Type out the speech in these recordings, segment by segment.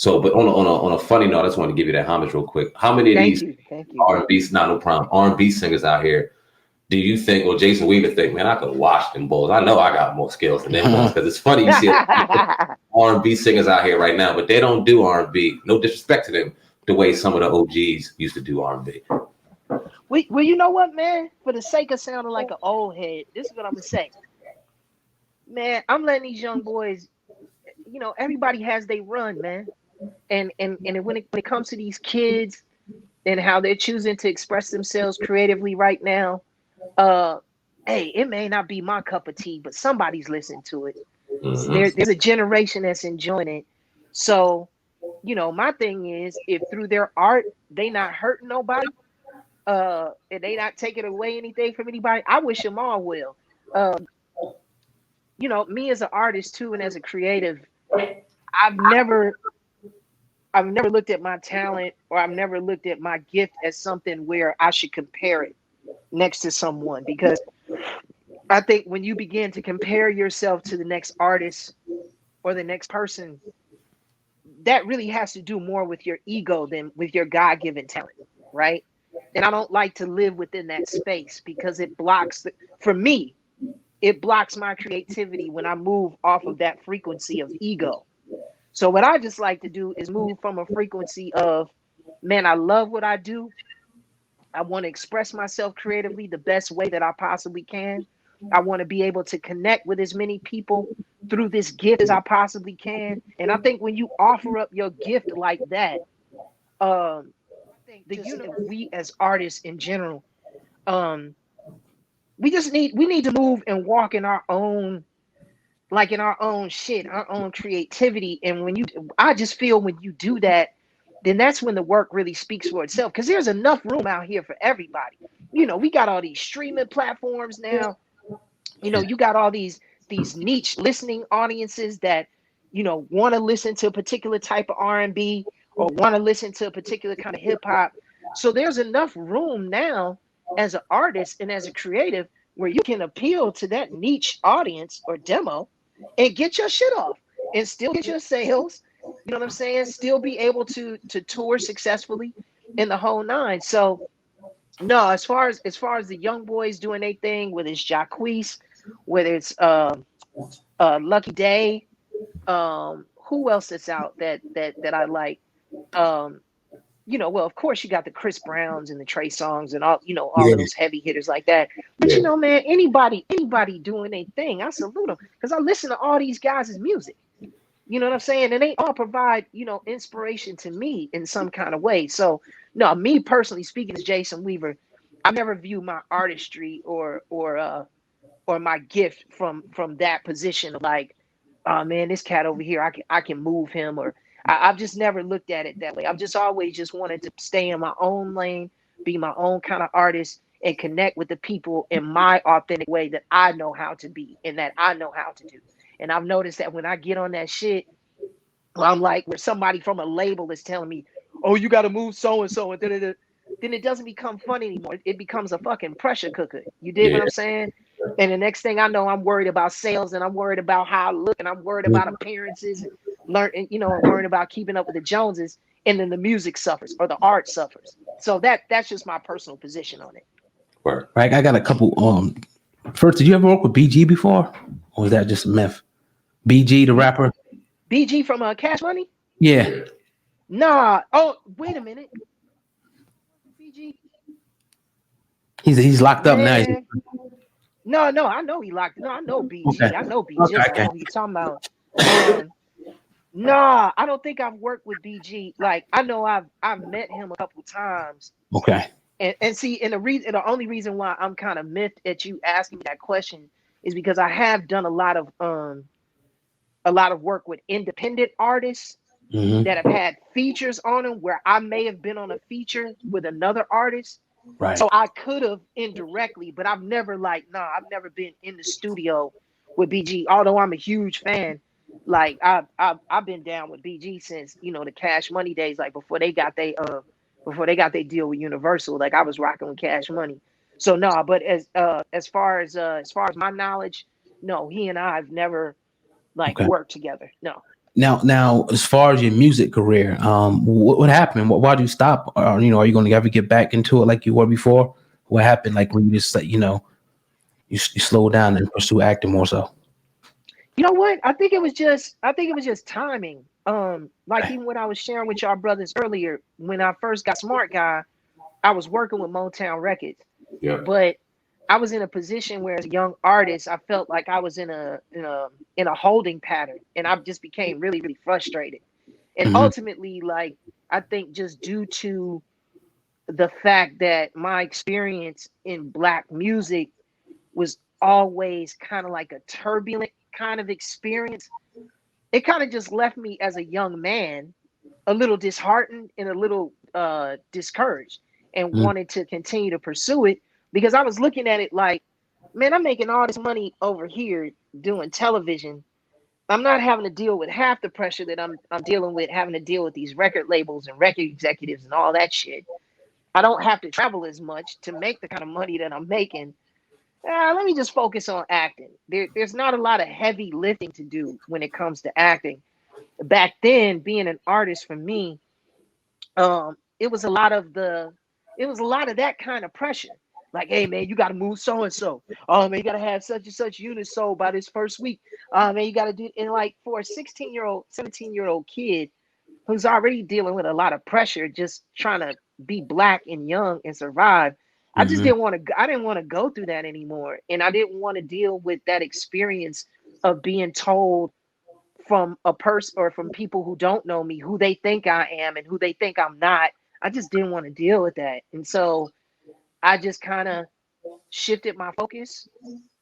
So, but on a funny note, I just want to give you that homage real quick. How many of these R&B, not no problem, R&B singers out here do you think, or Jason Weaver think, man, I could wash them bulls? I know I got more skills than them bulls, because it's funny you see R&B singers out here right now, but they don't do R&B. No disrespect to them, the way some of the OGs used to do R&B. Well, you know what, man? For the sake of sounding like an old head, this is what I'm gonna say. Man, I'm letting these young boys, everybody has their run, man. And when it comes to these kids and how they're choosing to express themselves creatively right now, hey, it may not be my cup of tea, but somebody's listening to it. There's a generation that's enjoying it. So, my thing is, if through their art they not hurting nobody, and they not taking away anything from anybody, I wish them all well. Me as an artist too, and as a creative, I've never looked at my talent, or I've never looked at my gift as something where I should compare it next to someone, because I think when you begin to compare yourself to the next artist or the next person, that really has to do more with your ego than with your God-given talent, right? And I don't like to live within that space, because it blocks, for me, it blocks my creativity when I move off of that frequency of ego. So what I just like to do is move from a frequency of, man, I love what I do. I want to express myself creatively the best way that I possibly can. I want to be able to connect with as many people through this gift as I possibly can. And I think when you offer up your gift like that, I think we as artists in general, we need to move and walk in our own, like in our own shit, our own creativity. And I just feel when you do that, then that's when the work really speaks for itself. Because there's enough room out here for everybody. We got all these streaming platforms now. You got all these niche listening audiences that, want to listen to a particular type of R&B, or want to listen to a particular kind of hip hop. So there's enough room now as an artist and as a creative where you can appeal to that niche audience or demo and get your shit off and still get your sales. You know what I'm saying? Still be able to tour successfully in the whole nine. So no, as far as the young boys doing their thing, whether it's Jacquees, whether it's Lucky Day, who else is out that I like? Well, of course you got the Chris Browns and the Trey Songz and all of those heavy hitters like that. But man, anybody doing their thing, I salute them, because I listen to all these guys' music. You know what I'm saying? And they all provide, inspiration to me in some kind of way. So no, me personally speaking as Jason Weaver, I never view my artistry or my gift from that position of like, oh man, this cat over here, I can move him, or I've just never looked at it that way. I've just always just wanted to stay in my own lane, be my own kind of artist, and connect with the people in my authentic way that I know how to be and that I know how to do. And I've noticed that when I get on that shit, I'm like, where somebody from a label is telling me, oh, you got to move so-and-so, and then it doesn't become fun anymore. It becomes a fucking pressure cooker. You dig what I'm saying? And the next thing I know, I'm worried about sales, and I'm worried about how I look, and I'm worried about appearances, and worrying about keeping up with the Joneses, and then the music suffers or the art suffers. So that's just my personal position on it. Right. I got a couple. First, did you ever work with BG before, or was that just a myth? BG, the rapper. BG from Cash Money? Yeah. Nah. Oh, wait a minute. BG. He's locked up now. No, I know he locked. No, I know BG. Okay. I know BG. Okay. I know who you're talking about. Nah, I don't think I've worked with BG. Like, I know I've met him a couple times. Okay. And see, and the only reason why I'm kind of miffed at you asking that question is because I have done a lot of work with independent artists that have had features on them where I may have been on a feature with another artist. Right. So I could have indirectly, but I've never been in the studio with BG. Although I'm a huge fan, like I've been down with BG since the Cash Money days, like before they got their deal with Universal. Like I was rocking with Cash Money. So no, but as far as my knowledge, no, he and I have never worked together. No. Now, as far as your music career, what happened? Why did you stop? Or, are you going to ever get back into it like you were before? What happened? Like when you just like, you slow down and pursue acting more so. You know what? I think it was just timing. Like even when I was sharing with y'all brothers earlier, when I first got Smart Guy, I was working with Motown Records, Yeah. but I was in a position where as a young artist, I felt like I was in a holding pattern, and I just became really, really frustrated. And Mm-hmm. ultimately, like I think just due to the fact that my experience in black music was always kind of like a turbulent kind of experience, it kind of just left me as a young man a little disheartened and a little discouraged, and wanted to continue to pursue it because I was looking at it like, man, I'm making all this money over here doing television. I'm not having to deal with half the pressure that I'm dealing with having to deal with these record labels and record executives and all that shit. I don't have to travel as much to make the kind of money that I'm making. Let me just focus on acting. There's not a lot of heavy lifting to do when it comes to acting. Back then, being an artist for me, it was a lot of that kind of pressure. Like, hey man, you got to move so and so. Oh man, you got to have such and such units sold by this first week. Man, you got to do. And like for a 16-year-old, 17-year-old kid who's already dealing with a lot of pressure, just trying to be black and young and survive. I just Mm-hmm. didn't want to. I didn't want to go through that anymore, and I didn't want to deal with that experience of being told from a person or from people who don't know me who they think I am and who they think I'm not. I just didn't want to deal with that, and so I just kind of shifted my focus,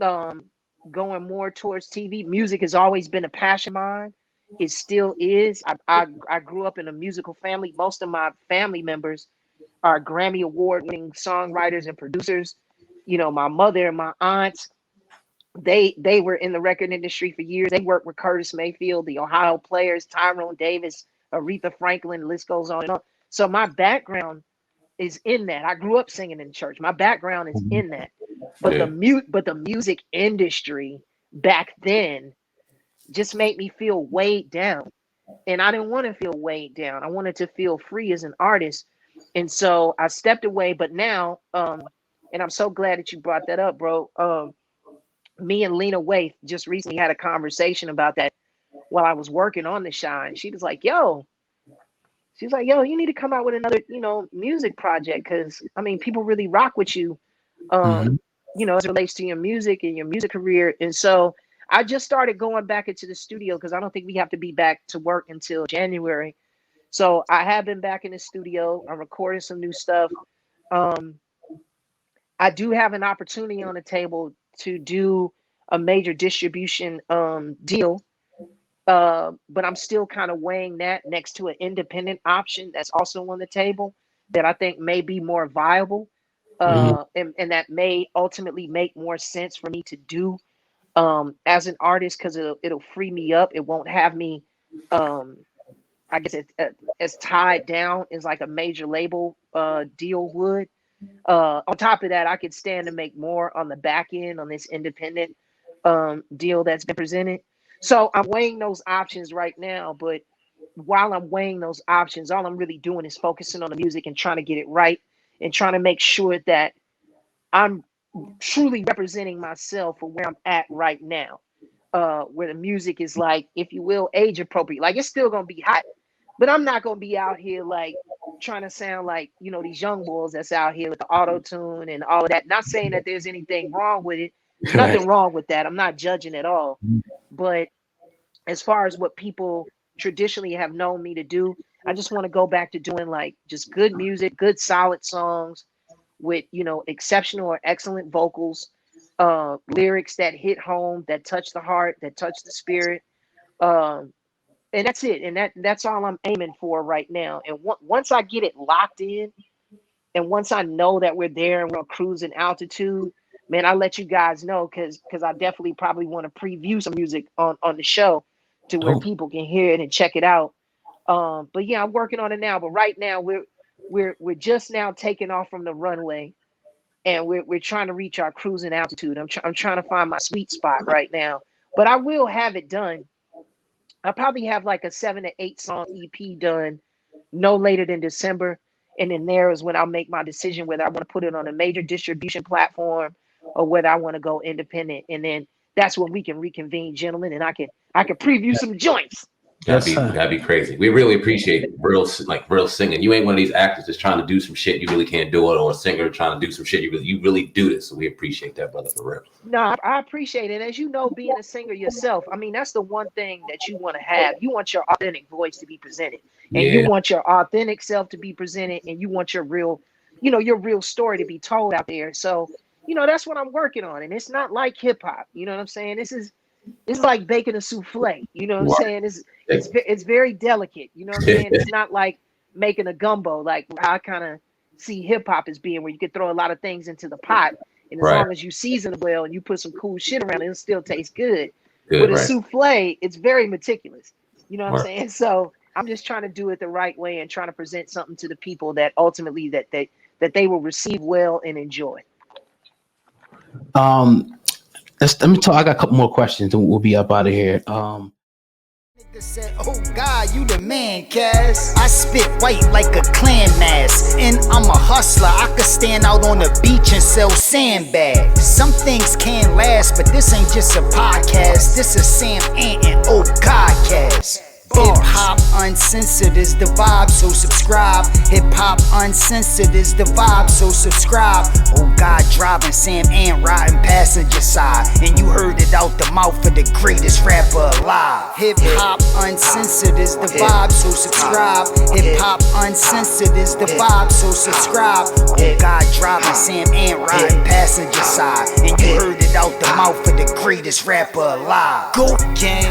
um, going more towards TV. Music has always been a passion of mine. It still is. I grew up in a musical family. Most of my family members are Grammy Award winning songwriters and producers. My mother and my aunts, they were in the record industry for years. They worked with Curtis Mayfield, the Ohio Players, Tyrone Davis, Aretha Franklin, the list goes on and on. So my background is in that. I grew up singing in church. My background is in that. But Yeah. the music industry back then just made me feel weighed down. And I didn't want to feel weighed down. I wanted to feel free as an artist. And so I stepped away. But now, and I'm so glad that you brought that up, bro. Me and Lena Waithe just recently had a conversation about that while I was working on the Shine. She was like, yo, you need to come out with another, music project because I mean, people really rock with you, Mm-hmm. um, as it relates to your music and your music career. And so I just started going back into the studio because I don't think we have to be back to work until January. So I have been back in the studio. I'm recording some new stuff. Um, I do have an opportunity on the table to do a major distribution deal, but I'm still kind of weighing that next to an independent option that's also on the table that I think may be more viable, Mm-hmm. and that may ultimately make more sense for me to do as an artist because it'll free me up. It won't have me, um, I guess, as tied down as like a major label deal would. On top of that, I could stand to make more on the back end on this independent deal that's been presented. So I'm weighing those options right now. But while I'm weighing those options, all I'm really doing is focusing on the music and trying to get it right and trying to make sure that I'm truly representing myself for where I'm at right now. Where the music is like, if you will, age appropriate. Like it's still gonna be hot, but I'm not gonna be out here like trying to sound like these young boys that's out here with the auto tune and all of that. Not saying that there's anything wrong with it. There's Right. nothing wrong with that. I'm not judging at all. But as far as what people traditionally have known me to do, I just want to go back to doing like just good music, good solid songs with exceptional or excellent vocals, lyrics that hit home, that touch the heart, that touch the spirit. Um, and that's it. And that's all I'm aiming for right now. And once I get it locked in, and once I know that we're there and we're on cruising altitude, man, I'll let you guys know because I definitely probably want to preview some music on the show to where Dope. people can hear it and check it out. But yeah, I'm working on it now. But right now we're just now taking off from the runway, and we're trying to reach our cruising altitude. I'm trying to find my sweet spot right now. But I will have it done I'll probably have like a 7 to 8 song EP done no later than December. And then there is when I'll make my decision whether I want to put it on a major distribution platform or whether I want to go independent. And then that's when we can reconvene, gentlemen, and I can preview some joints. That'd be crazy. We really appreciate real singing. You ain't one of these actors that's trying to do some shit you really can't do it, or a singer trying to do some shit you really do this. So we appreciate that, brother, for real. No, I appreciate it. As you know, being a singer yourself, I mean, that's the one thing that you want to have. You want your authentic voice to be presented, and you want your authentic self to be presented, and you want your real, your real story to be told out there. So, that's what I'm working on. And it's not like hip hop. You know what I'm saying? It's like baking a souffle. You know what I'm saying? It's very delicate. You know what I'm saying? It's not like making a gumbo. Like I kind of see hip hop as being where you can throw a lot of things into the pot, and as long as you season it well and you put some cool shit around it, it'll still taste good. With a souffle, it's very meticulous. You know what I'm saying? So I'm just trying to do it the right way and trying to present something to the people that ultimately that they will receive well and enjoy. Let me talk. I got a couple more questions and we'll be up out of here. Nigga said, oh God, you the man, Cass. I spit white like a clan mask, and I'm a hustler. I could stand out on the beach and sell sandbags. Some things can't last, but this ain't just a podcast. This is Sam Ant and Oh Godcast. Hip Hop Uncensored is the vibe, so subscribe. Hip Hop Uncensored is the vibe, so subscribe. Oh God, driving Sam Ant riding passenger side, and you heard it out the mouth of the greatest rapper alive. Hip Hop Uncensored is the vibe, so subscribe. Hip Hop Uncensored is the vibe, so subscribe. Oh God, driving Sam Ant riding passenger side, and you heard it out the mouth of the greatest rapper alive. Go gang.